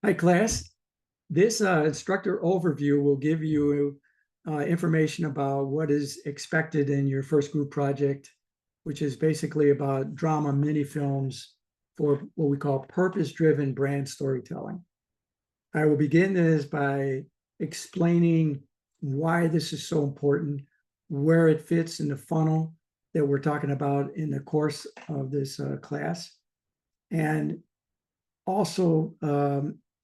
Hi, class. This instructor overview will give you information about what is expected in your first group project, which is basically about drama mini films for what we call purpose-driven brand storytelling. I will begin this by explaining why this is so important, where it fits in the funnel that we're talking about in the course of this class, and also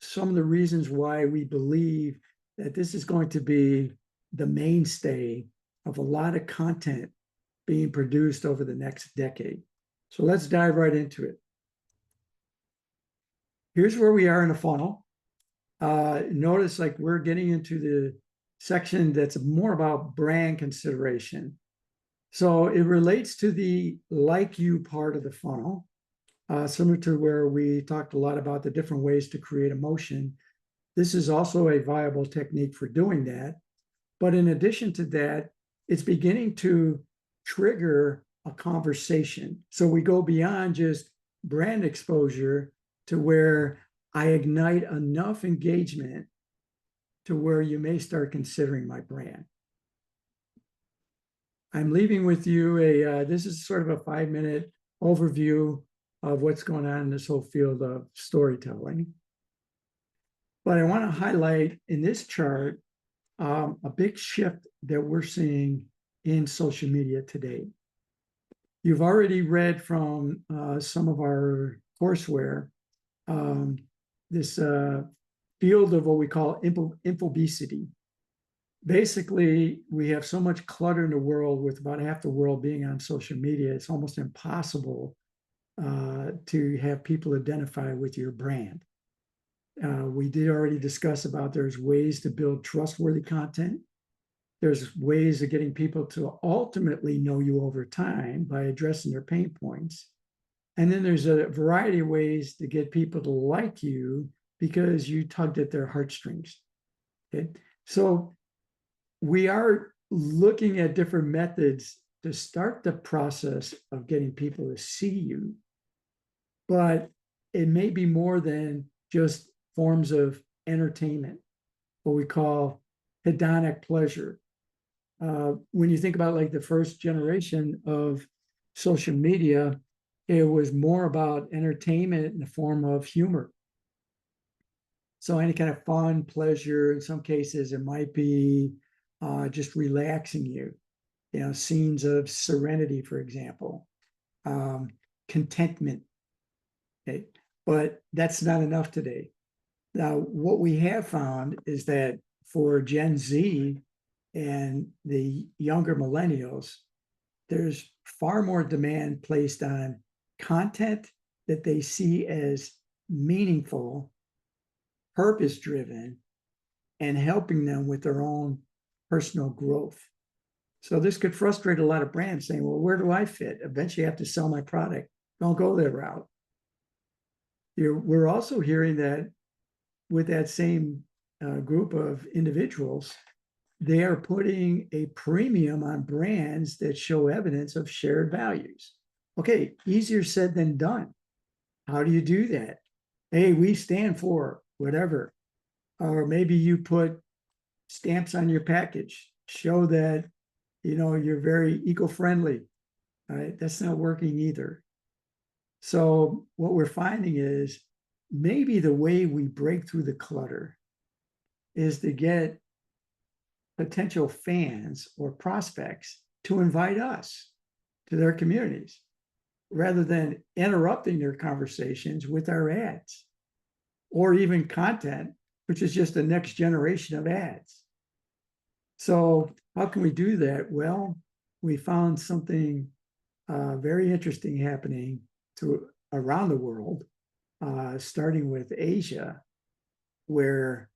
some of the reasons why we believe that this is going to be the mainstay of a lot of content being produced over the next decade. So let's dive right into it. Here's where we are in the funnel. Notice like we're getting into the section that's more about brand consideration. So it relates to the like you part of the funnel. Similar to where we talked a lot about the different ways to create emotion. This is also a viable technique for doing that. But in addition to that, it's beginning to trigger a conversation. So we go beyond just brand exposure to where I ignite enough engagement to where you may start considering my brand. I'm leaving with you this is sort of a 5-minute overview of what's going on in this whole field of storytelling. But I want to highlight in this chart a big shift that we're seeing in social media today. You've already read from some of our courseware this field of what we call infobesity. Basically, we have so much clutter in the world with about half the world being on social media, it's almost impossible to have people identify with your brand. We did already discuss about there's ways to build trustworthy content. There's ways of getting people to ultimately know you over time by addressing their pain points. And then there's a variety of ways to get people to like you because you tugged at their heartstrings. Okay, so we are looking at different methods to start the process of getting people to see you. But it may be more than just forms of entertainment, what we call hedonic pleasure. When you think about like the first generation of social media, it was more about entertainment in the form of humor. So any kind of fun, pleasure, in some cases, it might be just relaxing you, scenes of serenity, for example, contentment. Okay. But that's not enough today. Now, what we have found is that for Gen Z and the younger millennials, there's far more demand placed on content that they see as meaningful, purpose-driven, and helping them with their own personal growth. So this could frustrate a lot of brands saying, well, where do I fit? Eventually I have to sell my product. Don't go that route. We're also hearing that with that same group of individuals, they are putting a premium on brands that show evidence of shared values. Okay, easier said than done. How do you do that? Hey, we stand for whatever. Or maybe you put stamps on your package, show that you're very eco-friendly. All right, that's not working either. So what we're finding is maybe the way we break through the clutter is to get potential fans or prospects to invite us to their communities rather than interrupting their conversations with our ads or even content, which is just the next generation of ads. So how can we do that? Well, we found something very interesting happening around the world, starting with Asia, where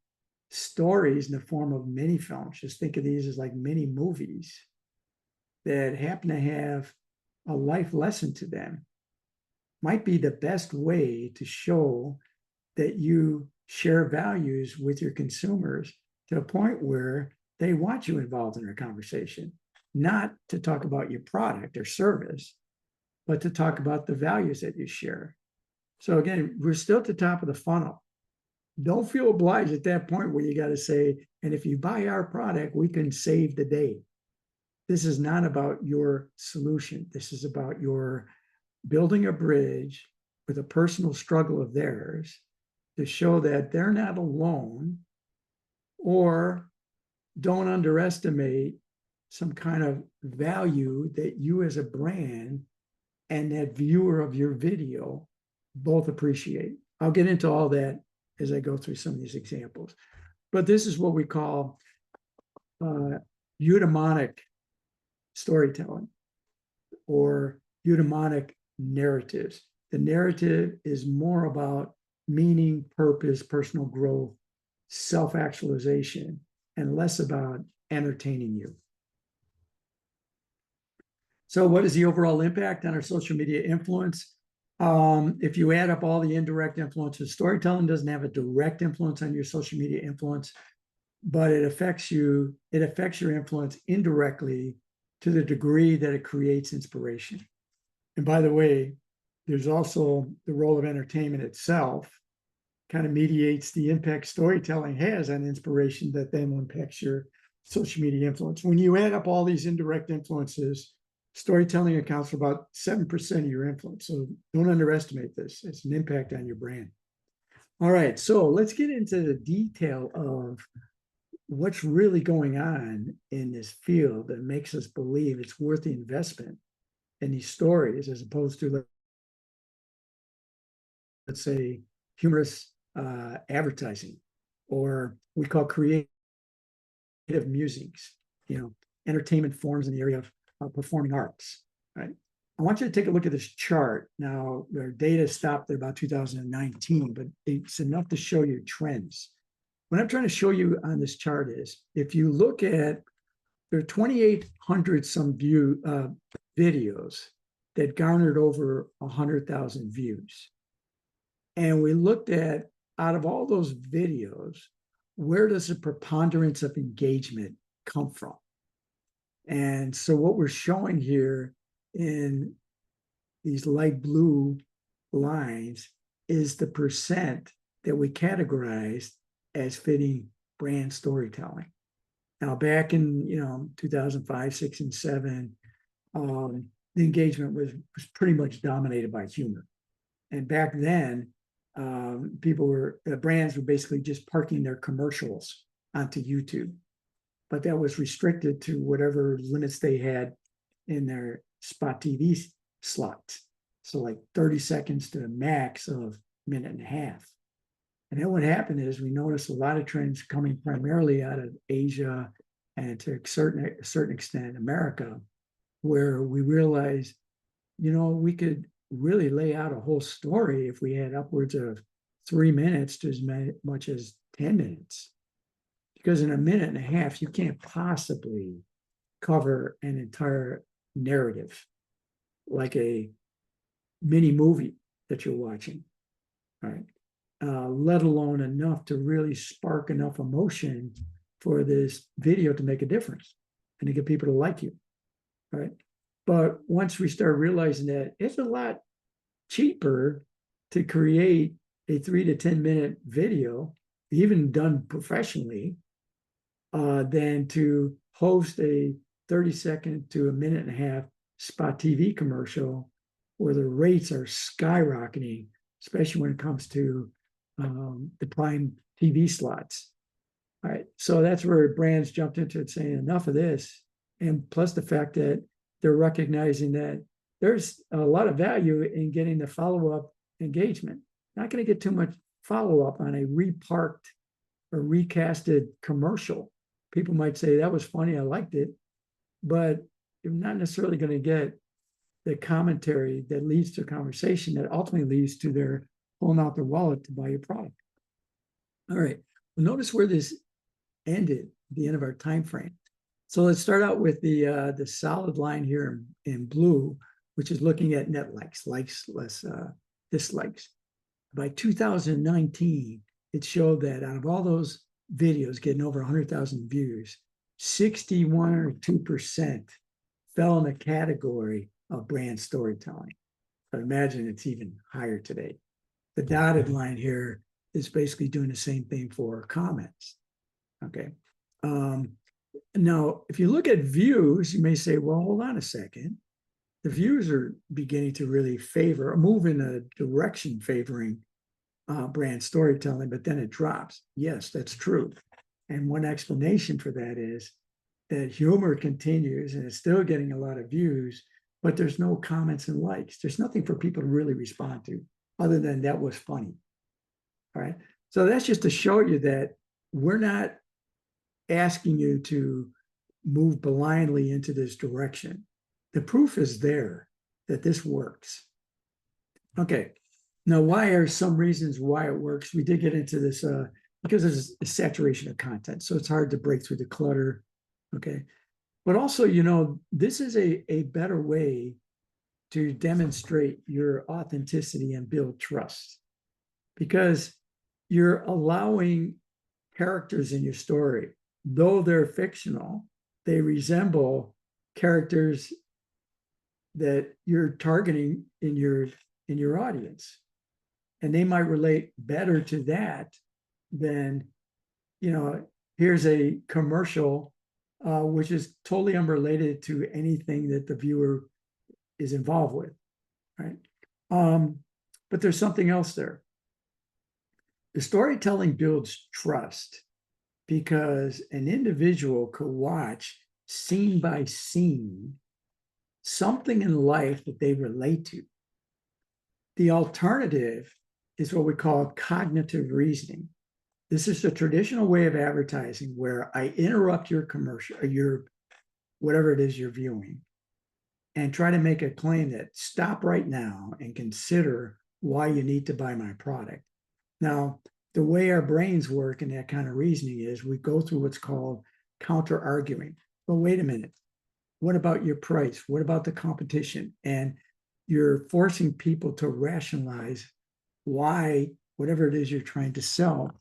stories in the form of mini films, just think of these as like mini movies that happen to have a life lesson to them, might be the best way to show that you share values with your consumers to a point where they want you involved in their conversation, not to talk about your product or service, but to talk about the values that you share. So again, we're still at the top of the funnel. don't feel obliged at that point where you got to say, and if you buy our product, we can save the day. This is not about your solution. This is about your building a bridge with a personal struggle of theirs to show that they're not alone, or don't underestimate some kind of value that you as a brand and that viewer of your video both appreciate. I'll get into all that as I go through some of these examples. But this is what we call eudaimonic storytelling or eudaimonic narratives. The narrative is more about meaning, purpose, personal growth, self-actualization, and less about entertaining you. So what is the overall impact on our social media influence? If you add up all the indirect influences, storytelling doesn't have a direct influence on your social media influence, but it affects your influence indirectly to the degree that it creates inspiration. And by the way, there's also the role of entertainment itself, kind of mediates the impact storytelling has on inspiration that then impacts your social media influence. When you add up all these indirect influences, storytelling accounts for about 7% of your influence. So don't underestimate this. It's an impact on your brand. All right, so let's get into the detail of what's really going on in this field that makes us believe it's worth the investment in these stories, as opposed to, let's say, humorous advertising, or we call creative musings, entertainment forms in the area of performing arts, right? I want you to take a look at this chart. Now, their data stopped at about 2019, but it's enough to show you trends. What I'm trying to show you on this chart is, if you look at, there are 2,800 some videos that garnered over 100,000 views. And we looked at, out of all those videos, where does the preponderance of engagement come from? And so what we're showing here in these light blue lines is the percent that we categorized as fitting brand storytelling. Now, back in 2005, 6, and 7, the engagement was pretty much dominated by humor. And back then, brands were basically just parking their commercials onto YouTube, but that was restricted to whatever limits they had in their spot TV slots. So like 30 seconds to a max of a minute and a half. And then what happened is we noticed a lot of trends coming primarily out of Asia and to a certain extent America, where we realized, we could really lay out a whole story if we had upwards of 3 minutes to as much as 10 minutes. Because in a minute and a half, you can't possibly cover an entire narrative like a mini movie that you're watching, right? Let alone enough to really spark enough emotion for this video to make a difference and to get people to like you, right? But once we start realizing that it's a lot cheaper to create a 3 to 10 minute video, even done professionally, than to host a 30-second to a minute and a half spot TV commercial where the rates are skyrocketing, especially when it comes to the prime TV slots. All right, so that's where brands jumped into it, saying enough of this. And plus the fact that they're recognizing that there's a lot of value in getting the follow-up engagement. Not going to get too much follow-up on a reparked or recasted commercial. People might say, that was funny, I liked it, but you're not necessarily going to get the commentary that leads to a conversation that ultimately leads to their pulling out their wallet to buy your product. All right, well, notice where this ended at the end of our time frame. So let's start out with the solid line here in blue, which is looking at net likes less dislikes. By 2019, it showed that out of all those videos getting over 100,000 views, 61 or 2% fell in the category of brand storytelling. But imagine it's even higher today. The dotted line here is basically doing the same thing for comments. Okay. Now, if you look at views, you may say, well, hold on a second. The views are beginning to really favor, move in a direction favoring brand storytelling, but then it drops. Yes, that's true. And one explanation for that is that humor continues and it's still getting a lot of views, but there's no comments and likes. There's nothing for people to really respond to other than that was funny. All right. So that's just to show you that we're not asking you to move blindly into this direction. The proof is there that this works. Okay. Now, why are some reasons why it works? We did get into this because there's a saturation of content. So it's hard to break through the clutter. Okay. But also, this is a better way to demonstrate your authenticity and build trust because you're allowing characters in your story, though they're fictional, they resemble characters that you're targeting in your audience. And they might relate better to that than, here's a commercial, which is totally unrelated to anything that the viewer is involved with, right? But there's something else there. The storytelling builds trust because an individual could watch scene by scene something in life that they relate to. The alternative is what we call cognitive reasoning. This is the traditional way of advertising where I interrupt your commercial, or your whatever it is you're viewing, and try to make a claim that stop right now and consider why you need to buy my product. Now, the way our brains work in that kind of reasoning is we go through what's called counter arguing. But wait a minute. What about your price? What about the competition? And you're forcing people to rationalize why whatever it is you're trying to sell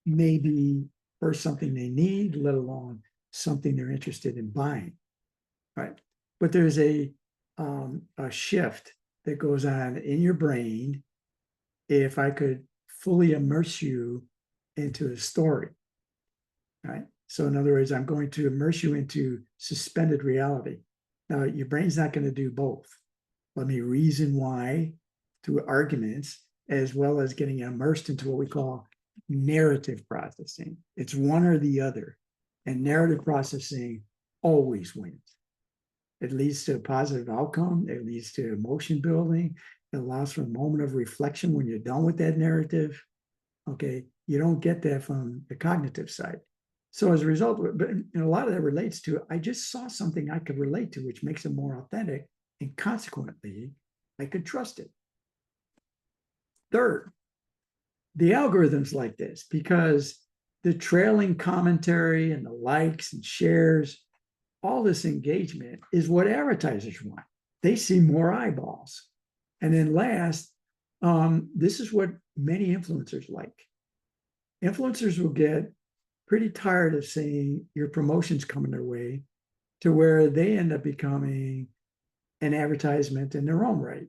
may be first something they need, let alone something they're interested in buying. Right. But there's a shift that goes on in your brain if I could fully immerse you into a story. Right. So in other words, I'm going to immerse you into suspended reality. Now, your brain's not going to do both. Let me reason why through arguments, as well as getting immersed into what we call narrative processing. It's one or the other. And narrative processing always wins. It leads to a positive outcome. It leads to emotion building. It allows for a moment of reflection when you're done with that narrative. Okay, you don't get that from the cognitive side. So as a result, but a lot of that relates to, I just saw something I could relate to, which makes it more authentic. And consequently, I could trust it. Third, the algorithms like this, because the trailing commentary and the likes and shares, all this engagement is what advertisers want. They see more eyeballs. And then last, this is what many influencers like. Influencers will get pretty tired of seeing your promotions coming their way to where they end up becoming an advertisement in their own right.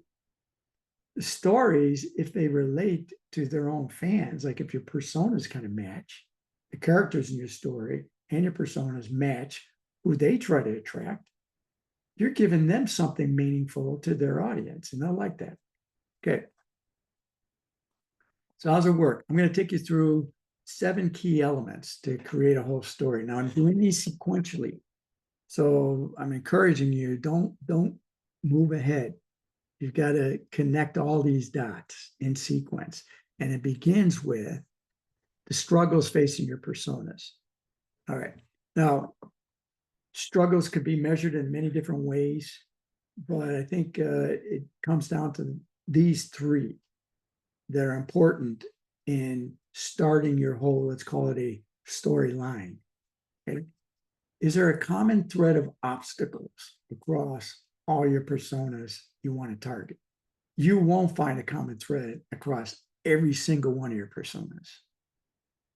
The stories, if they relate to their own fans, like if your personas kind of match, the characters in your story and your personas match who they try to attract, you're giving them something meaningful to their audience, and they'll like that. Okay. So how's it work? I'm going to take you through 7 key elements to create a whole story. Now I'm doing these sequentially. So I'm encouraging you, don't move ahead. You've got to connect all these dots in sequence. And it begins with the struggles facing your personas. All right. Now, struggles could be measured in many different ways, but I think it comes down to these 3 that are important in starting your whole, let's call it a storyline. Okay? Is there a common thread of obstacles across all your personas you want to target? You won't find a common thread across every single one of your personas.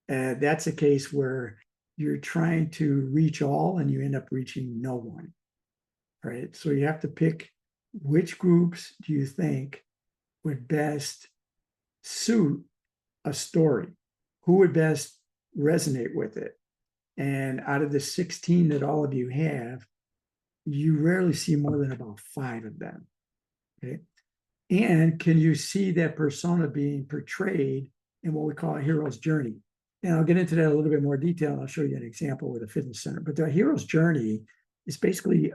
That's a case where you're trying to reach all and you end up reaching no one, right? So you have to pick which groups do you think would best suit a story. Who would best resonate with it? And out of the 16 that all of you have, you rarely see more than about 5 of them. Okay. And can you see that persona being portrayed in what we call a hero's journey? And I'll get into that a little bit more detail. And I'll show you an example with a fitness center. But the hero's journey is basically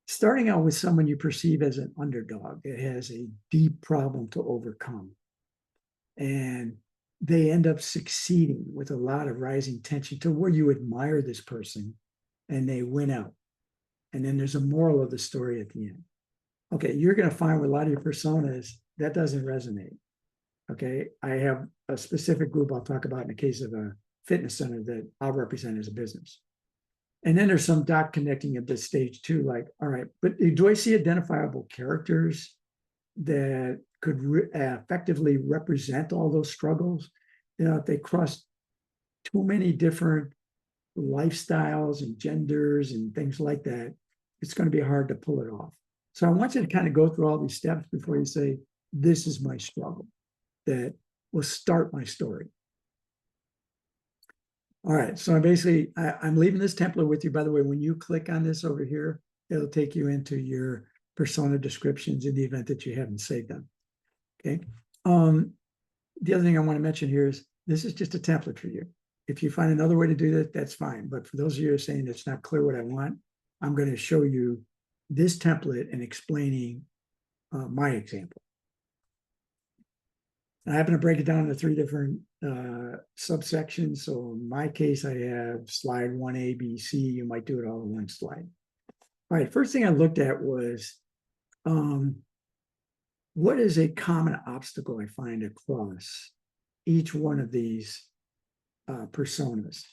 starting out with someone you perceive as an underdog that has a deep problem to overcome. And they end up succeeding with a lot of rising tension to where you admire this person and they win out. And then there's a moral of the story at the end. Okay, you're going to find with a lot of your personas that doesn't resonate. Okay, I have a specific group I'll talk about in the case of a fitness center that I'll represent as a business. And then there's some dot connecting at this stage too, like, all right, but do I see identifiable characters that could effectively represent all those struggles? You know, if they cross too many different lifestyles and genders and things like that, it's going to be hard to pull it off. So I want you to kind of go through all these steps before you say, this is my struggle that will start my story. All right, so I'm leaving this template with you. By the way, when you click on this over here, it'll take you into your persona descriptions in the event that you haven't saved them. Okay. The other thing I want to mention here is this is just a template for you. If you find another way to do that, that's fine. But for those of you who are saying it's not clear what I want, I'm going to show you this template and explaining my example. I happen to break it down into 3 different subsections. So in my case, I have slide 1A, B, C. You might do it all in one slide. All right, first thing I looked at was what is a common obstacle I find across each one of these personas.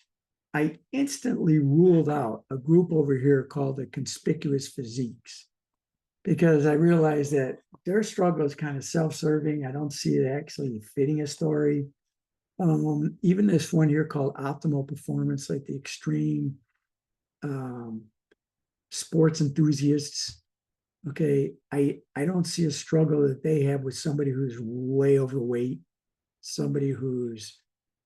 I instantly ruled out a group over here called the conspicuous physiques, because I realized that their struggle is kind of self-serving. I don't see it actually fitting a story. Even this one here called optimal performance, like the extreme sports enthusiasts. Okay, I don't see a struggle that they have with somebody who's way overweight, somebody who's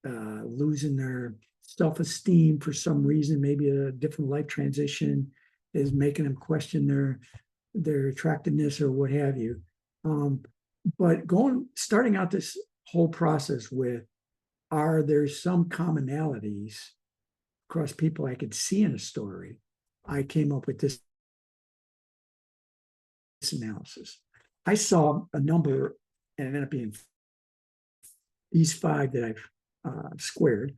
losing their self-esteem for some reason, maybe a different life transition is making them question their attractiveness or what have you. But starting out this whole process with, are there some commonalities across people I could see in a story? I came up with this analysis. I saw a number, and it ended up being these 5 that I've squared,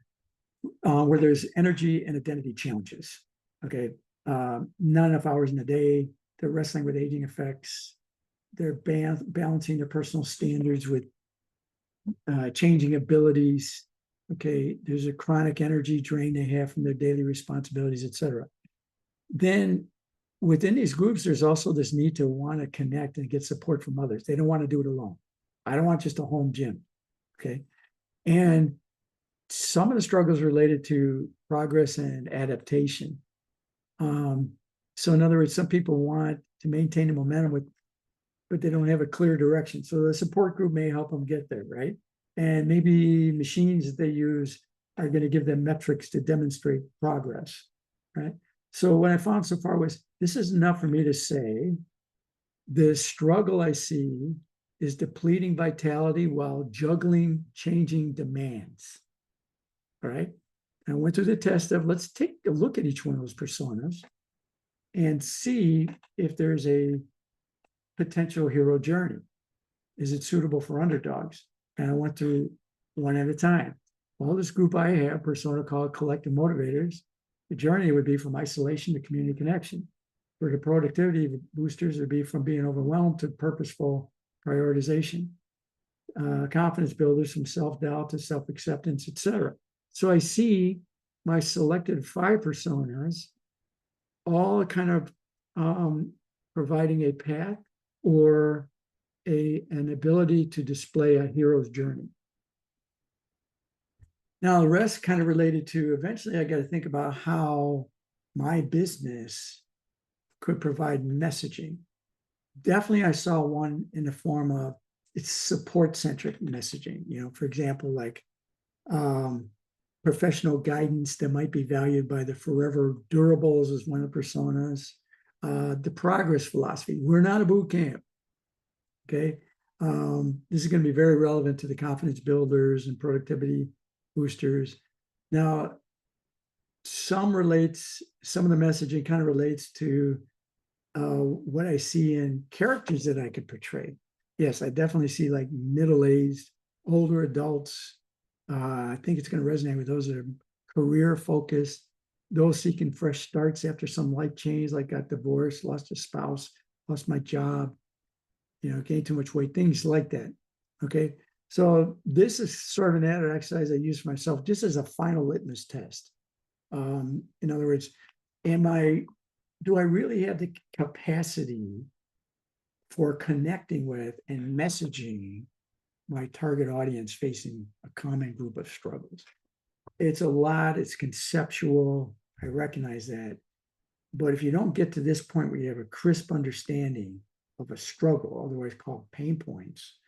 where there's energy and identity challenges. Okay, not enough hours in the day. They're wrestling with aging effects. They're balancing their personal standards with changing abilities. Okay, there's a chronic energy drain they have from their daily responsibilities, etc. Then within these groups, there's also this need to want to connect and get support from others. They don't want to do it alone. I don't want just a home gym. Okay, and some of the struggles related to progress and adaptation. So in other words, some people want to maintain the momentum but they don't have a clear direction. So the support group may help them get there, right? And maybe machines that they use are going to give them metrics to demonstrate progress, right? So what I found so far was this is enough for me to say the struggle I see is depleting vitality while juggling changing demands. All right. I went through the test of let's take a look at each one of those personas and see if there's a potential hero journey. Is it suitable for underdogs? And I went through one at a time. Well, this group I have, persona called collective motivators, the journey would be from isolation to community connection. For the productivity boosters, it would be from being overwhelmed to purposeful prioritization. Confidence builders from self-doubt to self-acceptance, etc. So I see my selected 5 personas all kind of providing a path or an ability to display a hero's journey. Now, the rest kind of related to eventually I got to think about how my business could provide messaging. Definitely, I saw one in the form of it's support-centric messaging. For example, like professional guidance that might be valued by the forever durables is one of the personas. The progress philosophy. We're not a boot camp. Okay. This is going to be very relevant to the confidence builders and productivity boosters. Now, some of the messaging kind of relates to what I see in characters that I could portray. Yes, I definitely see like middle-aged, older adults. I think it's going to resonate with those that are career focused, those seeking fresh starts after some life change, like got divorced, lost a spouse, lost my job, gained too much weight, things like that. Okay. So this is sort of an added exercise I use for myself just as a final litmus test. In other words, do I really have the capacity for connecting with and messaging my target audience facing a common group of struggles? It's a lot, it's conceptual. I recognize that. But if you don't get to this point where you have a crisp understanding of a struggle, otherwise called pain points,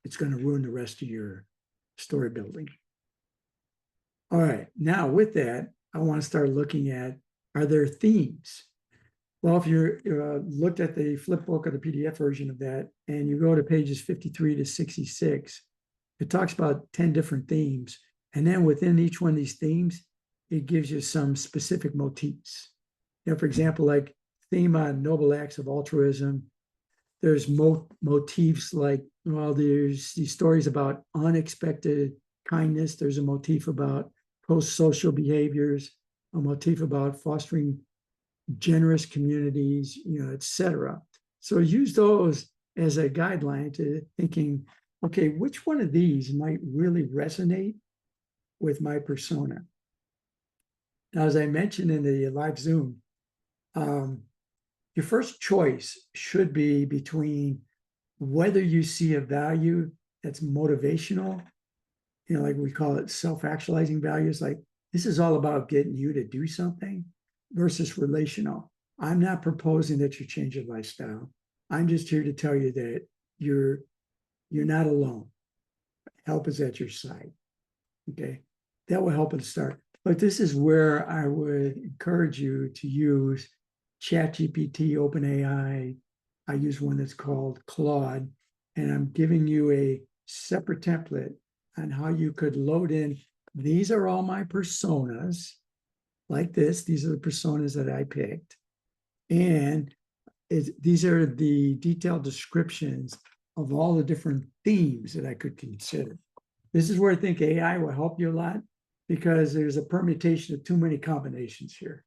it's going to ruin the rest of your story building. All right, now with that, I want to start looking at, are there themes? Well, if you looked at the flip book or the PDF version of that, and you go to pages 53 to 66, it talks about 10 different themes. And then within each one of these themes, it gives you some specific motifs. For example, like theme on noble acts of altruism. There's motifs like, well, there's these stories about unexpected kindness. There's a motif about pro-social behaviors, a motif about fostering generous communities, etc. So use those as a guideline to thinking, okay, which one of these might really resonate with my persona? Now, as I mentioned in the live Zoom, your first choice should be between whether you see a value that's motivational, like we call it self-actualizing values, like this is all about getting you to do something, versus relational. I'm not proposing that you change your lifestyle. I'm just here to tell you that you're not alone. Help is at your side. Okay. That will help at start. But this is where I would encourage you to use ChatGPT, OpenAI. I use one that's called Claude, and I'm giving you a separate template on how you could load in. These are all my personas, like this. These are the personas that I picked. And these are the detailed descriptions of all the different themes that I could consider. This is where I think AI will help you a lot, because there's a permutation of too many combinations here.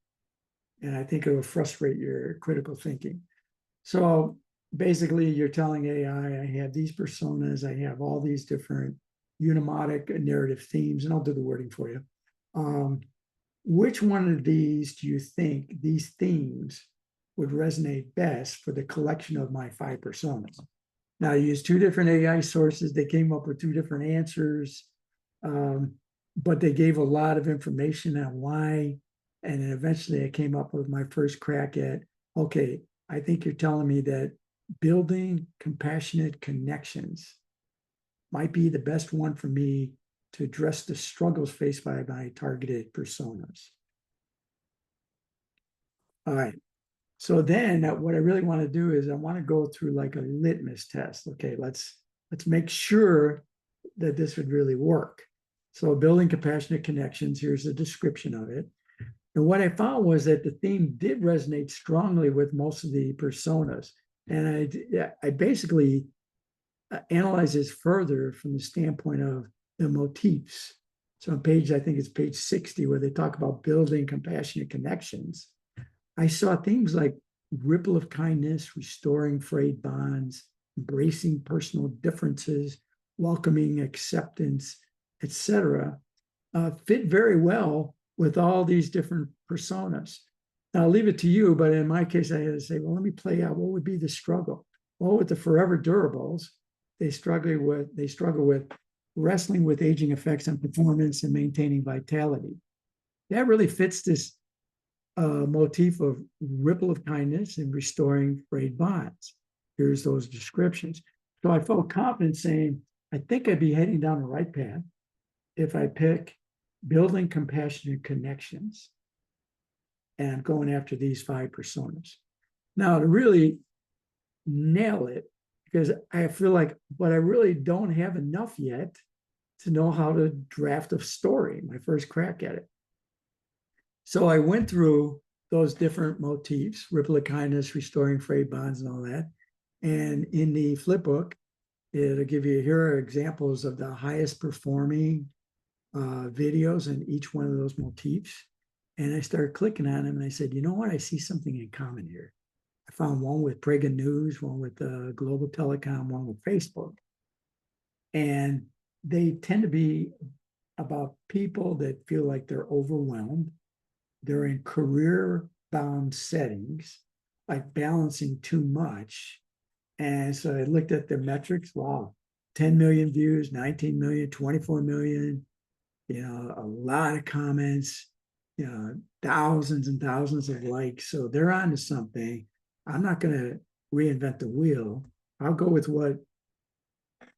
And I think it will frustrate your critical thinking. So basically, you're telling AI, I have these personas, I have all these different unimotic narrative themes, and I'll do the wording for you. Which one of these do you think these themes would resonate best for the collection of my 5 personas? Now, I used 2 different AI sources. They came up with 2 different answers, but they gave a lot of information on why. And then eventually I came up with my first crack at, okay, I think you're telling me that building compassionate connections might be the best one for me to address the struggles faced by my targeted personas. All right. So then what I really want to do is I want to go through like a litmus test. Okay, let's make sure that this would really work. So building compassionate connections, here's a description of it. And what I found was that the theme did resonate strongly with most of the personas. And I basically analyze this further from the standpoint of the motifs. So on page, I think it's page 60, where they talk about building compassionate connections. I saw themes like ripple of kindness, restoring frayed bonds, embracing personal differences, welcoming acceptance, etc., fit very well with all these different personas. Now, I'll leave it to you, but in my case, I had to say, well, let me play out what would be the struggle. Well, with the forever durables, they struggle with wrestling with aging effects on performance and maintaining vitality. That really fits this motif of ripple of kindness and restoring frayed bonds. Here's those descriptions. So I felt confident saying, I think I'd be heading down the right path if I pick building compassionate connections and going after these 5 personas. Now, to really nail it, because I feel like, but I really don't have enough yet to know how to draft a story, my first crack at it. So I went through those different motifs, ripple of kindness, restoring frayed bonds, and all that. And in the flip book, it'll give you, here are examples of the highest performing videos in each one of those motifs. And I started clicking on them and I said, you know what? I see something in common here. I found one with Prega News, one with Global Telecom, one with Facebook. And they tend to be about people that feel like they're overwhelmed. They're in career bound settings, like balancing too much. And so I looked at the metrics. Wow, 10 million views, 19 million, 24 million, a lot of comments, thousands and thousands of likes. So they're onto something. I'm not going to reinvent the wheel. I'll go with what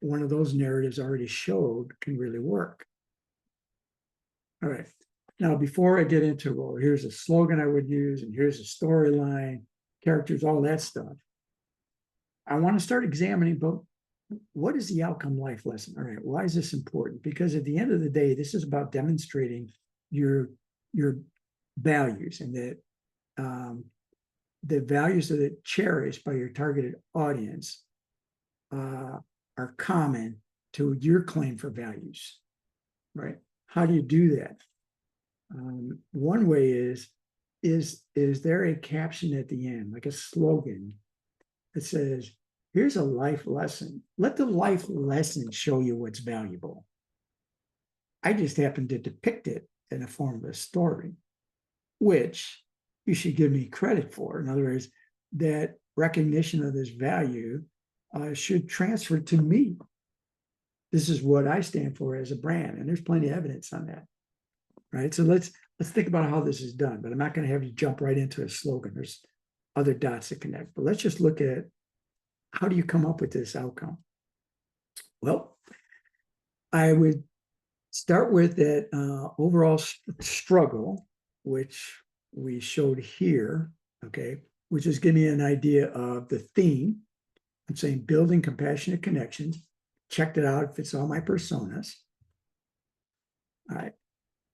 one of those narratives already showed can really work. All right. Now, before I get into, well, here's a slogan I would use, and here's a storyline, characters, all that stuff, I want to start examining, but what is the outcome life lesson? All right, why is this important? Because at the end of the day, this is about demonstrating your values, and that the values that are cherished by your targeted audience are common to your claim for values, right? How do you do that? One way is there a caption at the end, like a slogan that says, here's a life lesson. Let the life lesson show you what's valuable. I just happen to depict it in the form of a story, which you should give me credit for. In other words, that recognition of this value should transfer to me. This is what I stand for as a brand, and there's plenty of evidence on that, right? So let's think about how this is done, but I'm not going to have you jump right into a slogan. There's other dots that connect, but let's just look at how do you come up with this outcome? Well, I would start with that overall struggle, which we showed here, okay, which is giving me an idea of the theme. I'm saying building compassionate connections. Checked it out. It fits all my personas. All right.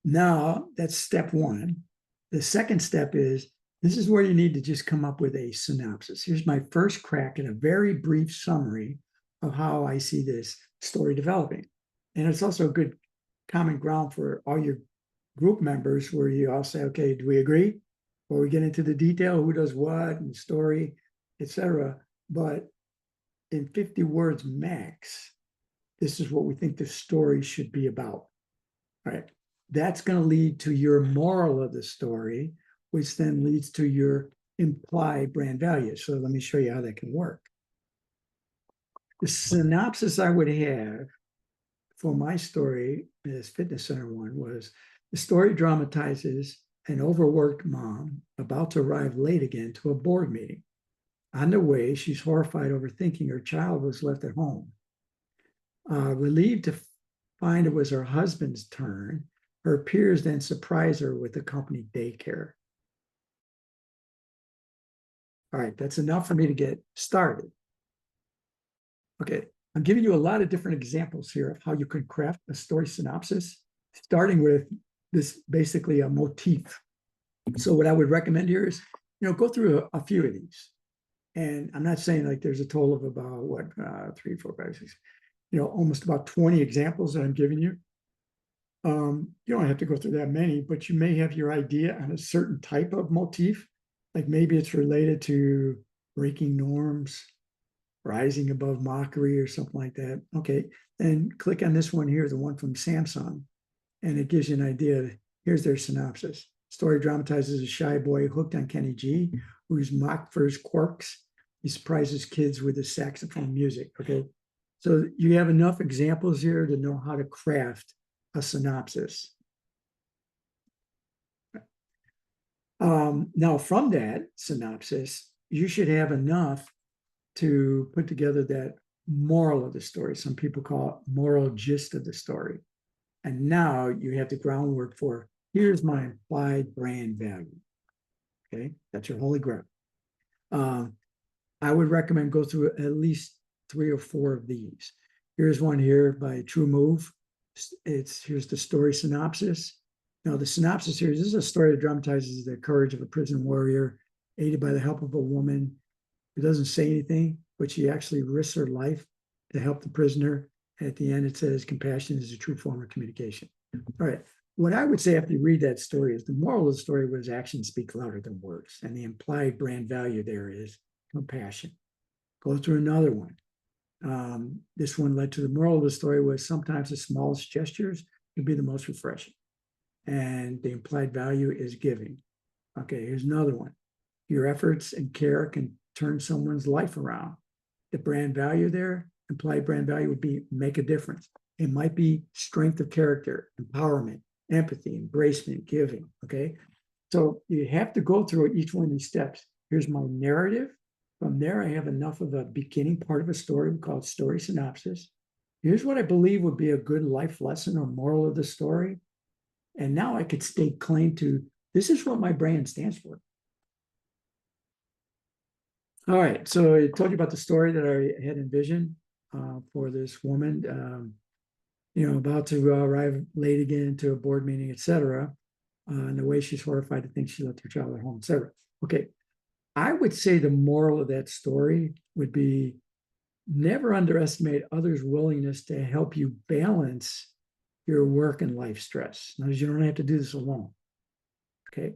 Now that's step one. The second step is, this is where you need to just come up with a synopsis. Here's my first crack at a very brief summary of how I see this story developing. And it's also a good common ground for all your group members, where you all say, okay, do we agree? Or we get into the detail, who does what and story, etc. But in 50 words max, this is what we think the story should be about. All right. That's going to lead to your moral of the story, which then leads to your implied brand value. So let me show you how that can work. The synopsis I would have for my story, this fitness center one, was the story dramatizes an overworked mom about to arrive late again to a board meeting. On the way, she's horrified over thinking her child was left at home. Relieved to find it was her husband's turn, her peers then surprise her with the company daycare. All right, that's enough for me to get started. Okay, I'm giving you a lot of different examples here of how you can craft a story synopsis, starting with this basically a motif. So what I would recommend here is, go through a few of these. And I'm not saying like there's a total of about 3, 4, 5, 6, almost about 20 examples that I'm giving you. You don't have to go through that many, but you may have your idea on a certain type of motif. Like maybe it's related to breaking norms, rising above mockery, or something like that. Okay, and click on this one here, the one from Samsung, and it gives you an idea. Here's their synopsis. Story dramatizes a shy boy hooked on Kenny G, who's mocked for his quirks. He surprises kids with his saxophone music. Okay, so you have enough examples here to know how to craft a synopsis. Now, from that synopsis, you should have enough to put together that moral of the story. Some people call it moral gist of the story. And now you have the groundwork for here's my implied brand value. Okay, that's your holy grail. I would recommend go through at least 3 or 4 of these. Here's one here by True Move. Here's the story synopsis. Now, the synopsis here, this is a story that dramatizes the courage of a prison warrior aided by the help of a woman who doesn't say anything, but she actually risks her life to help the prisoner. At the end, it says compassion is a true form of communication. All right. What I would say after you read that story is the moral of the story was actions speak louder than words. And the implied brand value there is compassion. Go through another one. This one led to the moral of the story was sometimes the smallest gestures can be the most refreshing. And the implied value is giving. Okay, here's another one. Your efforts and care can turn someone's life around. The brand value there, implied brand value would be make a difference. It might be strength of character, empowerment, empathy, embracement, giving. Okay, so you have to go through each one of these steps. Here's my narrative. From there, I have enough of a beginning part of a story called story synopsis. Here's what I believe would be a good life lesson or moral of the story. And now I could stake claim to this is what my brand stands for. All right, so I told you about the story that I had envisioned for this woman, about to arrive late again to a board meeting, etc. And the way she's horrified to think she left her child at home, etc. Okay, I would say the moral of that story would be never underestimate others' willingness to help you balance your work and life stress. Now, you don't have to do this alone. Okay.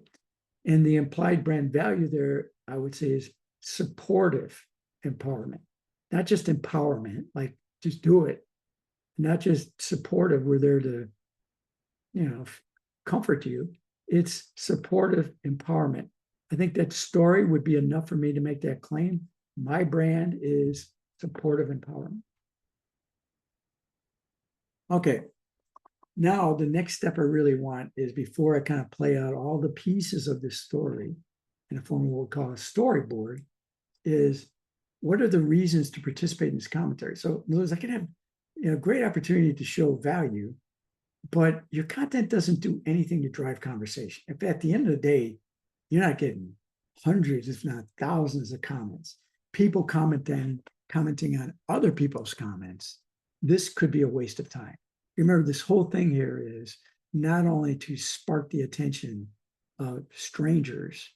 And the implied brand value there, I would say, is supportive empowerment, not just empowerment, like just do it, not just supportive. We're there to, comfort you. It's supportive empowerment. I think that story would be enough for me to make that claim. My brand is supportive empowerment. Okay. Now, the next step I really want is before I kind of play out all the pieces of this story in a form of what we call a storyboard, is what are the reasons to participate in this commentary? So, in other words, I can have a great opportunity to show value, but your content doesn't do anything to drive conversation. If at the end of the day, you're not getting hundreds, if not thousands of comments, people commenting on other people's comments, this could be a waste of time. Remember, this whole thing here is not only to spark the attention of strangers,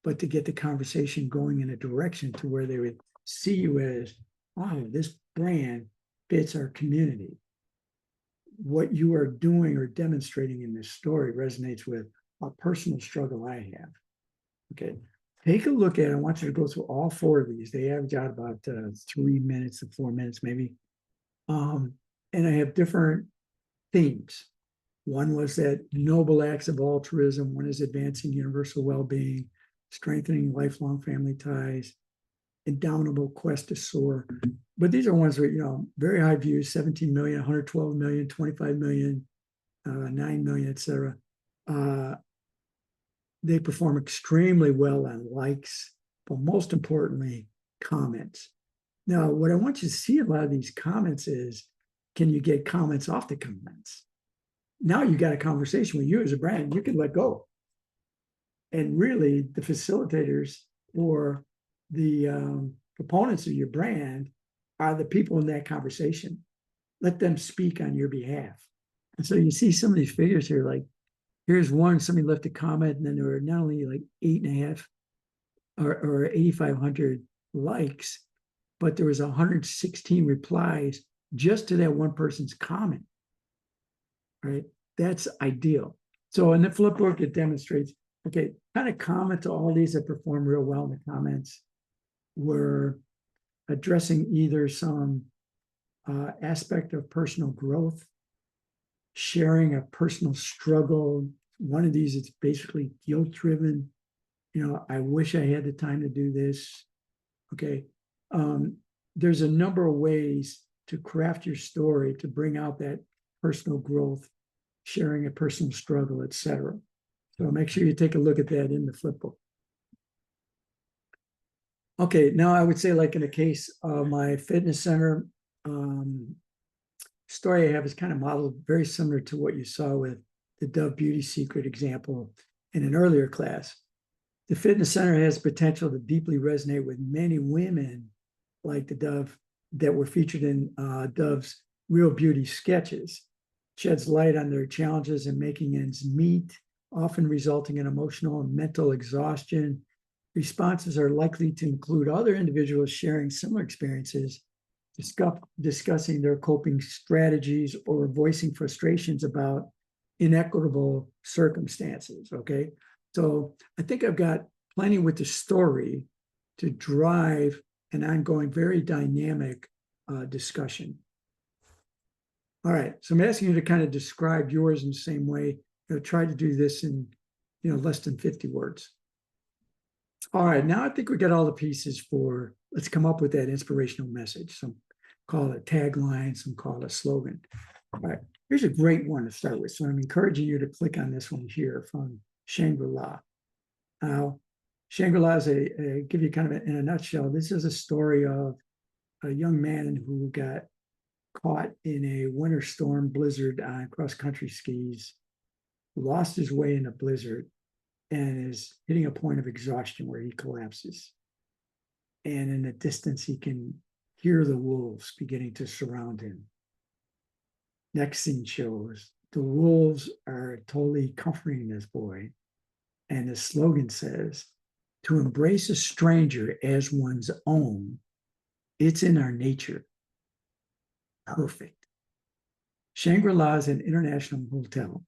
but to get the conversation going in a direction to where they would see you as, wow, this brand fits our community. What you are doing or demonstrating in this story resonates with a personal struggle I have. Okay, take a look at it. I want you to go through all 4 of these. They average out about 3 minutes to 4 minutes, maybe. And I have different themes. One was that noble acts of altruism. One is advancing universal well-being, strengthening lifelong family ties, indomitable quest to soar. But these are ones with, very high views, 17 million, 112 million, 25 million, 9 million, etc. They perform extremely well on likes, but most importantly, comments. Now, what I want you to see a lot of these comments is, can you get comments off the comments? Now you got a conversation with you as a brand, you can let go. And really, the facilitators or the proponents of your brand are the people in that conversation. Let them speak on your behalf. And so you see some of these figures here, like here's one, somebody left a comment, and then there were not only like 8.5 or 8,500 likes, but there was 116 replies just to that one person's comment, right? That's ideal. So in the flipbook, it demonstrates, okay, kind of comment to all these that perform real well in the comments. We're addressing either some aspect of personal growth, sharing a personal struggle. One of these is basically guilt-driven. I wish I had the time to do this. Okay. There's a number of ways to craft your story to bring out that personal growth, sharing a personal struggle, etc. So make sure you take a look at that in the flipbook. Okay, now I would say, like in the case of my fitness center, um, story I have is kind of modeled very similar to what you saw with the Dove Beauty Secret example in an earlier class. The fitness center has potential to deeply resonate with many women like the Dove that were featured in Dove's Real Beauty sketches. Sheds light on their challenges in making ends meet, often resulting in emotional and mental exhaustion. Responses are likely to include other individuals sharing similar experiences, discussing their coping strategies, or voicing frustrations about inequitable circumstances. Okay. So I think I've got plenty with the story to drive an ongoing, very dynamic discussion. All right. So I'm asking you to kind of describe yours in the same way. Try to do this in, less than 50 words. All right. Now I think we got all the pieces for, let's come up with that inspirational message. Some call it a tagline, some call it a slogan. All right. Here's a great one to start with. So I'm encouraging you to click on this one here from Shangri-La. Now, Shangri-La is give you kind of in a nutshell, this is a story of a young man who got caught in a winter storm blizzard on cross-country skis, lost his way in a blizzard, and is hitting a point of exhaustion where he collapses. And in the distance, he can hear the wolves beginning to surround him. Next scene shows the wolves are totally comforting this boy. And the slogan says, to embrace a stranger as one's own, it's in our nature. Perfect. Shangri-La is an international hotel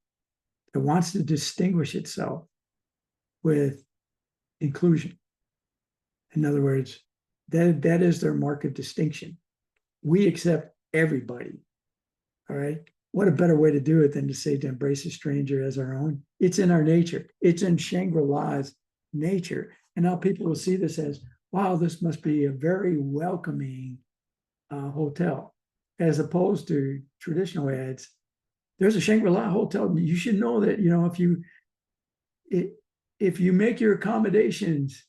that wants to distinguish itself with inclusion. In other words, that is their mark of distinction. We accept everybody. All right. What a better way to do it than to say to embrace a stranger as our own? It's in our nature. It's in Shangri-La's nature. And now people will see this as, wow, this must be a very welcoming hotel, as opposed to traditional ads. There's a Shangri-La hotel. You should know that, if you make your accommodations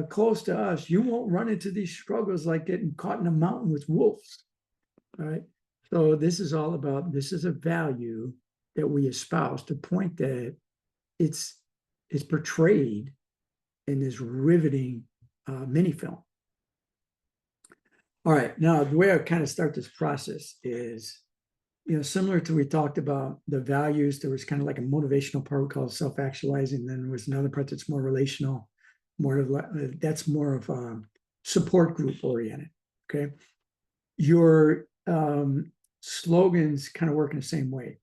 close to us, you won't run into these struggles like getting caught in a mountain with wolves. All right. So this is all about, this is a value that we espouse, to point that it's portrayed in this riveting mini film. All right. Now, the way I kind of start this process is, similar to we talked about the values, there was kind of like a motivational part called self-actualizing. Then there was another part that's more relational, that's more of support group oriented. Okay. Your slogans kind of work in the same way.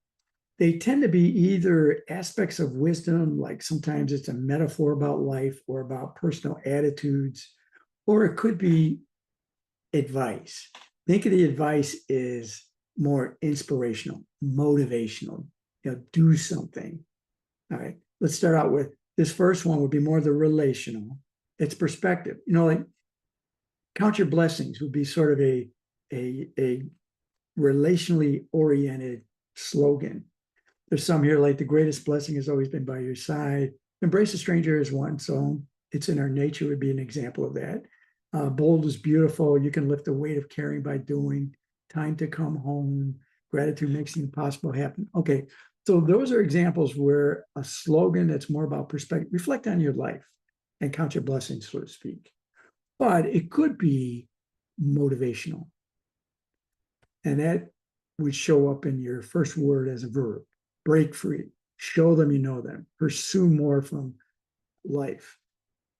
They tend to be either aspects of wisdom, like sometimes it's a metaphor about life or about personal attitudes, or it could be advice. Think of the advice is more inspirational, motivational, do something. All right, let's start out with this first one would be more the relational. It's perspective. Like count your blessings would be sort of a relationally oriented slogan. There's some here like the greatest blessing has always been by your side. Embrace a stranger as one. So it's in our nature would be an example of that. Bold is beautiful. You can lift the weight of caring by doing. Time to come home. Gratitude makes the impossible happen. Okay. So those are examples where a slogan that's more about perspective, reflect on your life and count your blessings, so to speak. But it could be motivational. And that would show up in your first word as a verb. Break free. Show them you know them. Pursue more from life.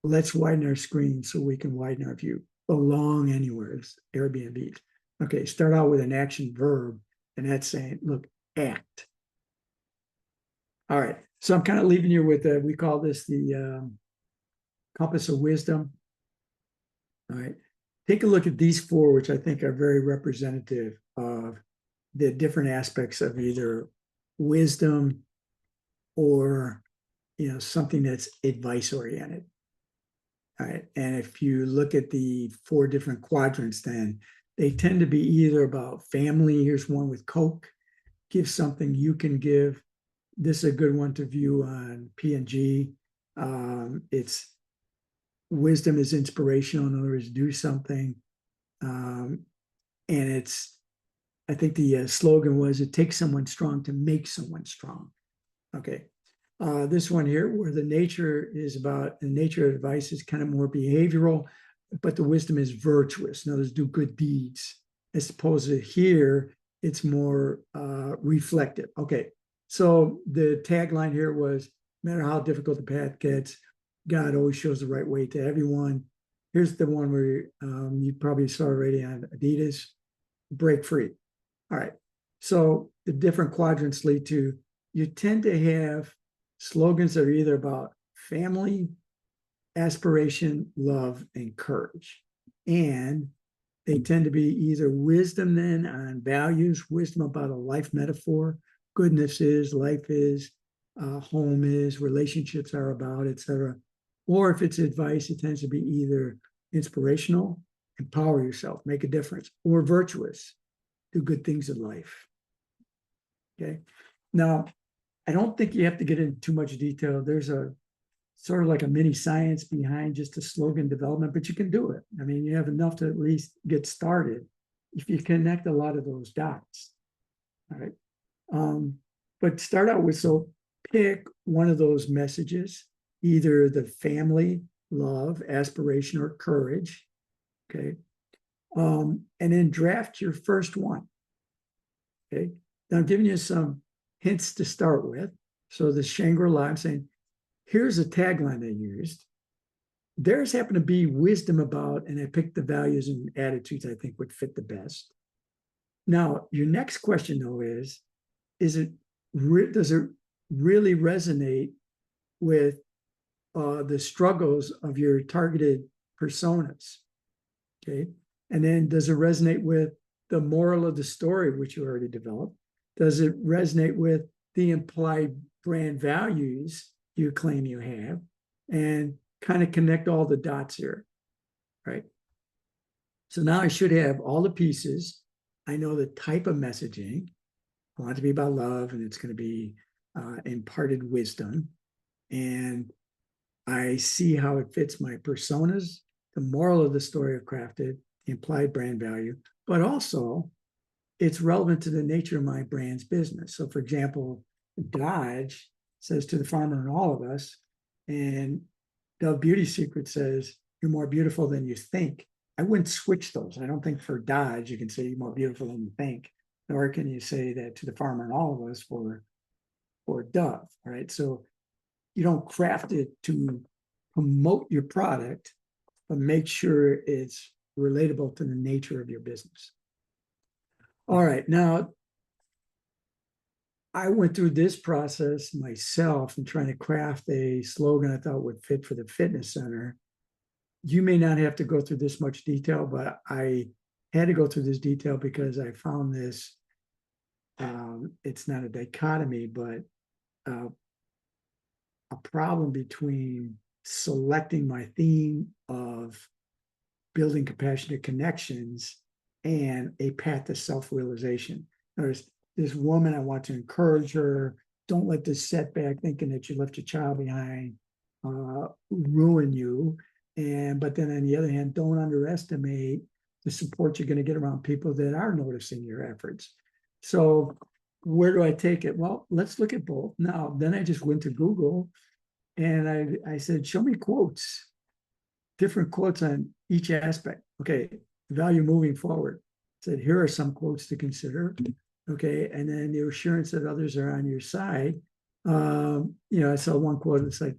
Let's widen our screen so we can widen our view. Belong anywhere. It's Airbnb. Okay, start out with an action verb, and that's saying, look, act. All right, so I'm kind of leaving you with, we call this the compass of wisdom. All right, take a look at these four, which I think are very representative of the different aspects of either wisdom or something that's advice oriented. All right, and if you look at the four different quadrants, then they tend to be either about family. Here's one with Coke. Give something you can give. This is a good one to view on P&G. It's wisdom is inspirational. In other words, do something. And I think the slogan was, it takes someone strong to make someone strong. Okay. This one here, where the nature of advice is kind of more behavioral, but the wisdom is virtuous. In other words, do good deeds. As opposed to here, it's more reflective. Okay. So the tagline here was, no matter how difficult the path gets, God always shows the right way to everyone. Here's the one where you probably saw already on Adidas, break free. All right. So the different quadrants lead to, you tend to have slogans that are either about family, aspiration, love, and courage. And they tend to be either wisdom then on values, wisdom about a life metaphor, goodness is, life is, home is, relationships are about, etc. Or if it's advice, it tends to be either inspirational, empower yourself, make a difference, or virtuous, do good things in life. Okay. Now, I don't think you have to get into too much detail. There's a sort of like a mini science behind just a slogan development, but you can do it. I mean, you have enough to at least get started if you connect a lot of those dots. All right. But start out with, so pick one of those messages, either the family, love, aspiration, or courage. Okay. And then draft your first one. Okay. Now I'm giving you some hints to start with. So the Shangri-La, I'm saying, here's a tagline they used. Theirs happened to be wisdom about, and I picked the values and attitudes I think would fit the best. Now, your next question though is does it really resonate with the struggles of your targeted personas? Okay. And then does it resonate with the moral of the story, which you already developed? Does it resonate with the implied brand values you claim you have? And kind of connect all the dots here, right? So now I should have all the pieces. I know the type of messaging. I want it to be about love, and it's going to be imparted wisdom. And I see how it fits my personas, the moral of the story I've crafted, the implied brand value, but also it's relevant to the nature of my brand's business. So for example, Dodge says to the farmer and all of us, and Dove Beauty Secret says, you're more beautiful than you think. I wouldn't switch those. I don't think for Dodge, you can say you're more beautiful than you think, nor can you say that to the farmer and all of us for Dove, all right? So you don't craft it to promote your product, but make sure it's relatable to the nature of your business. All right, now I went through this process myself in trying to craft a slogan I thought would fit for the fitness center. You may not have to go through this much detail, but I had to go through this detail because I found this, it's not a dichotomy, but a problem between selecting my theme of building compassionate connections and a path to self-realization. There's this woman, I want to encourage her. Don't let this setback, thinking that you left your child behind, ruin you. But then on the other hand, don't underestimate the support you're going to get around people that are noticing your efforts. So where do I take it? Well, let's look at both. Now, then I just went to Google and I said, show me quotes, different quotes on each aspect. Okay, value moving forward. I said, here are some quotes to consider. Okay, and then the assurance that others are on your side. I saw one quote, it's like,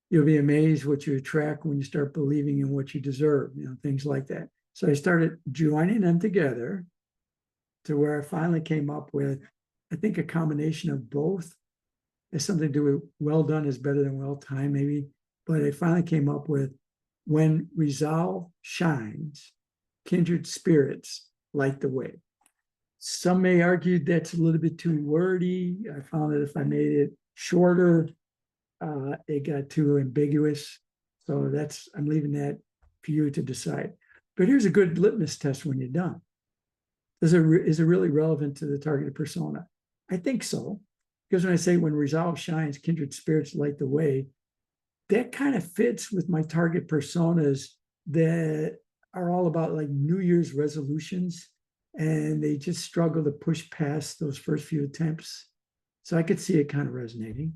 you'll be amazed what you attract when you start believing in what you deserve, things like that. So I started joining them together to where I finally came up with, I think, a combination of both. It's something to do with well done is better than well timed, maybe. But I finally came up with, when resolve shines, kindred spirits light the way. Some may argue that's a little bit too wordy. I found that if I made it shorter, it got too ambiguous. So I'm leaving that for you to decide. But here's a good litmus test when you're done. Is it really relevant to the targeted persona? I think so. Because when I say when resolve shines, kindred spirits light the way, that kind of fits with my target personas that are all about like New Year's resolutions, and they just struggle to push past those first few attempts. So I could see it kind of resonating.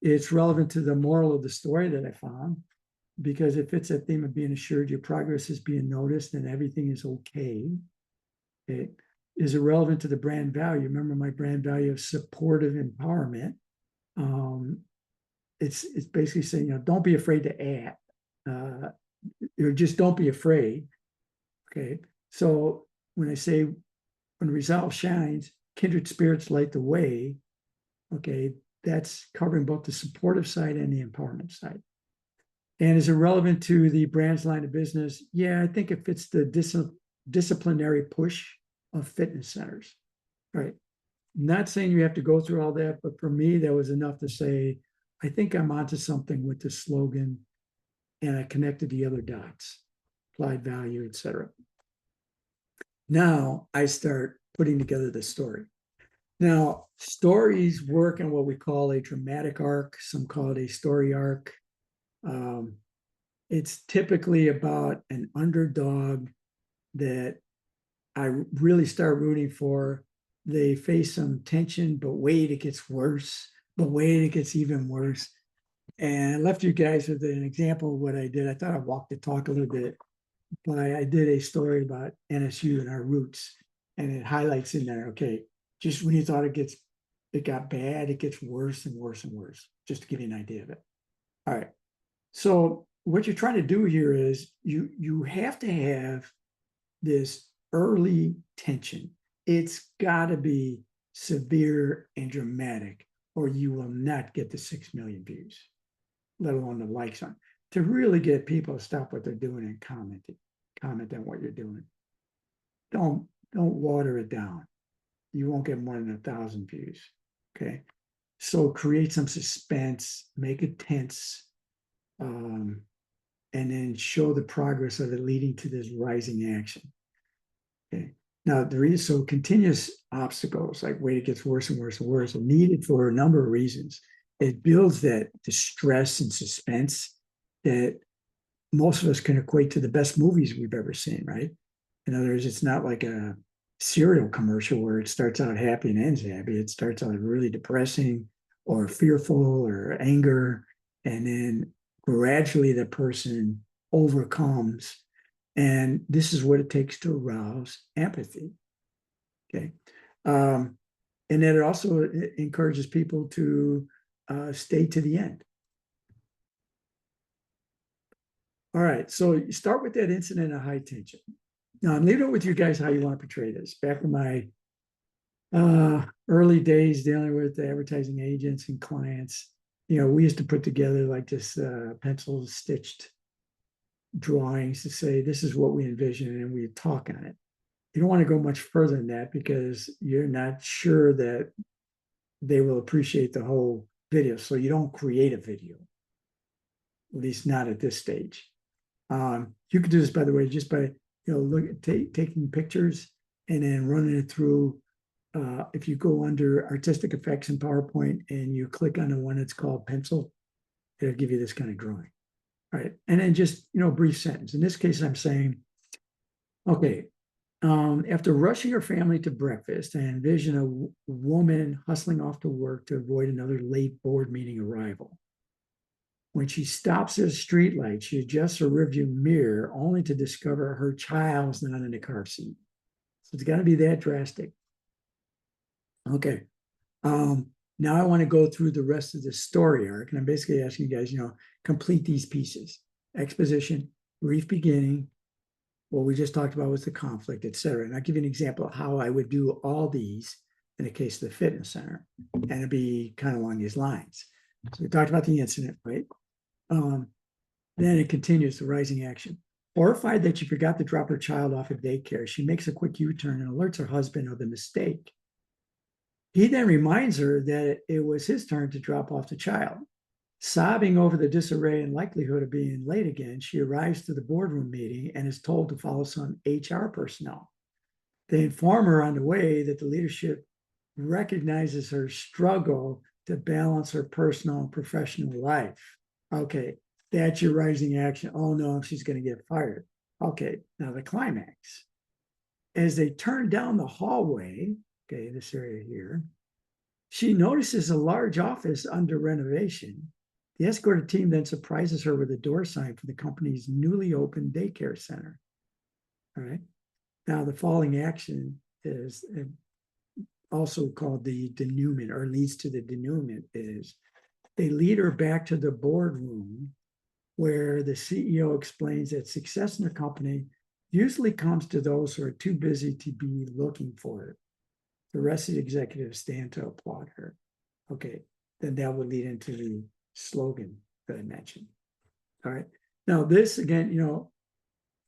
It's relevant to the moral of the story that I found, because it fits that theme of being assured your progress is being noticed and everything is okay. It is irrelevant to the brand value. Remember my brand value of supportive empowerment. It's basically saying, don't be afraid to add, or just don't be afraid. Okay. So when I say when resolve shines, kindred spirits light the way. Okay, that's covering both the supportive side and the empowerment side. And is it relevant to the brand's line of business? Yeah, I think it fits the disciplinary push of fitness centers. Right. Not saying you have to go through all that, but for me, that was enough to say, I think I'm onto something with the slogan, and I connected the other dots, applied value, etc. Now I start putting together the story. Now, stories work in what we call a dramatic arc. Some call it a story arc. It's typically about an underdog that I really start rooting for. They face some tension, but wait, it gets worse. But wait, it gets even worse. And I left you guys with an example of what I did. I thought I'd walk the talk a little bit, but I did a story about NSU and our roots, and it highlights in there, okay, just when you thought it got bad, it gets worse and worse and worse, just to give you an idea of it. All right. So what you're trying to do here is you have to have this early tension. It's got to be severe and dramatic, or you will not get the 6 million views, let alone the likes on, to really get people to stop what they're doing and comment on what you're doing. Don't water it down. You won't get more than 1,000 views. Okay. So create some suspense, make it tense, and then show the progress of it leading to this rising action. Okay. Now, so continuous obstacles, like wait, it gets worse and worse and worse, are needed for a number of reasons. It builds that distress and suspense that most of us can equate to the best movies we've ever seen, right? In other words, it's not like a cereal commercial where it starts out happy and ends happy. It starts out really depressing or fearful or anger, and then gradually the person overcomes. And this is what it takes to arouse empathy. Okay. And then it also encourages people to stay to the end. All right. So you start with that incident of high tension. Now I'm leaving it with you guys how you want to portray this. Back in my early days dealing with the advertising agents and clients, we used to put together like this pencil stitched drawings to say, this is what we envision, and we talk on it. You don't want to go much further than that because you're not sure that they will appreciate the whole video. So you don't create a video, at least not at this stage. You could do this, by the way, just by taking pictures and then running it through. If you go under artistic effects in PowerPoint and you click on the one that's called pencil, it'll give you this kind of drawing. All right. And then just, brief sentence. In this case, I'm saying, okay, after rushing her family to breakfast, I envision a woman hustling off to work to avoid another late board meeting arrival. When she stops at a streetlight, she adjusts her rearview mirror only to discover her child's not in the car seat. So it's got to be that drastic. Okay. Now I want to go through the rest of the story arc, and I'm basically asking you guys, complete these pieces: exposition, brief beginning. What we just talked about was the conflict, etc. And I'll give you an example of how I would do all these in the case of the fitness center, and it'd be kind of along these lines. So we talked about the incident, right? Then it continues the rising action. Horrified that she forgot to drop her child off at daycare, she makes a quick U-turn and alerts her husband of the mistake. He then reminds her that it was his turn to drop off the child. Sobbing over the disarray and likelihood of being late again, she arrives to the boardroom meeting and is told to follow some HR personnel. They inform her on the way that the leadership recognizes her struggle to balance her personal and professional life. Okay, that's your rising action. Oh no, she's going to get fired. Okay, now the climax. As they turn down the hallway, okay, this area here, she notices a large office under renovation. The escort team then surprises her with a door sign for the company's newly opened daycare center. All right. Now, the falling action is also called the denouement, or leads to the denouement, is they lead her back to the boardroom where the CEO explains that success in a company usually comes to those who are too busy to be looking for it. The rest of the executives stand to applaud her. Okay, then that would lead into the slogan that I mentioned. All right. Now, this again,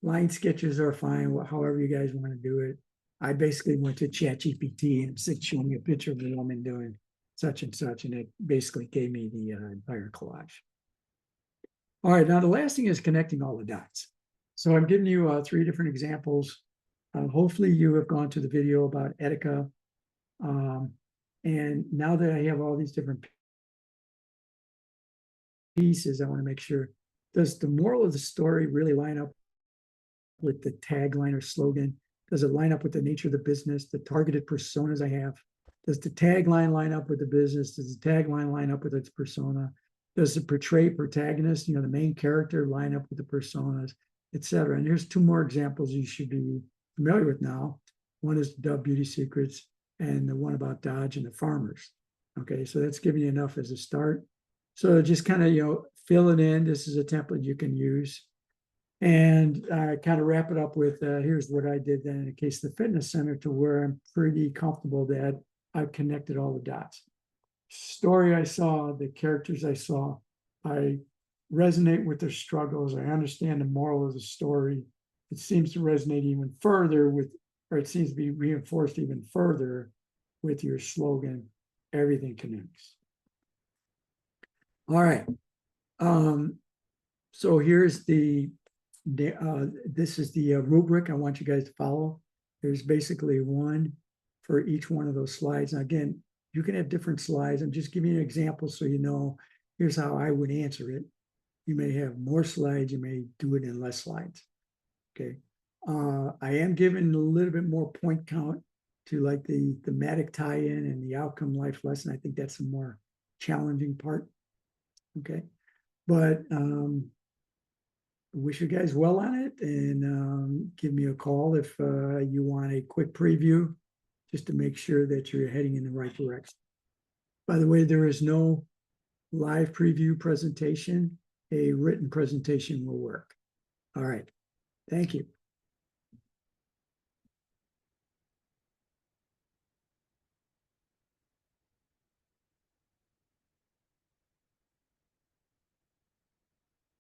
line sketches are fine, however you guys want to do it. I basically went to ChatGPT and said, showing a picture of a woman doing such and such, and it basically gave me the entire collage. All right, now the last thing is connecting all the dots. So I'm giving you 3 different examples. Hopefully you have gone to the video about Etika. And now that I have all these different pieces, I want to make sure, does the moral of the story really line up with the tagline or slogan? Does it line up with the nature of the business, the targeted personas I have? Does the tagline line up with the business? Does the tagline line up with its persona? Does the portray protagonist, the main character, line up with the personas, etc.? And here's 2 more examples you should be familiar with now. One is Dove Beauty Secrets, and the one about Dodge and the farmers. Okay, so that's giving you enough as a start. So just kind of, fill it in. This is a template you can use. And kind of wrap it up with, here's what I did then in the case of the fitness center, to where I'm pretty comfortable that I've connected all the dots. Story I saw, the characters I saw, I resonate with their struggles. I understand the moral of the story. It seems to resonate even further with, or it seems to be reinforced even further with your slogan, everything connects. All right. So here's this is the rubric I want you guys to follow. There's basically one for each one of those slides. And again, you can have different slides. I'm just giving you an example so here's how I would answer it. You may have more slides. You may do it in less slides. Okay. I am giving a little bit more point count to like the thematic tie-in and the outcome life lesson. I think that's the more challenging part. Okay. But wish you guys well on it, and give me a call if you want a quick preview, just to make sure that you're heading in the right direction. By the way, there is no live preview presentation. A written presentation will work. All right. Thank you.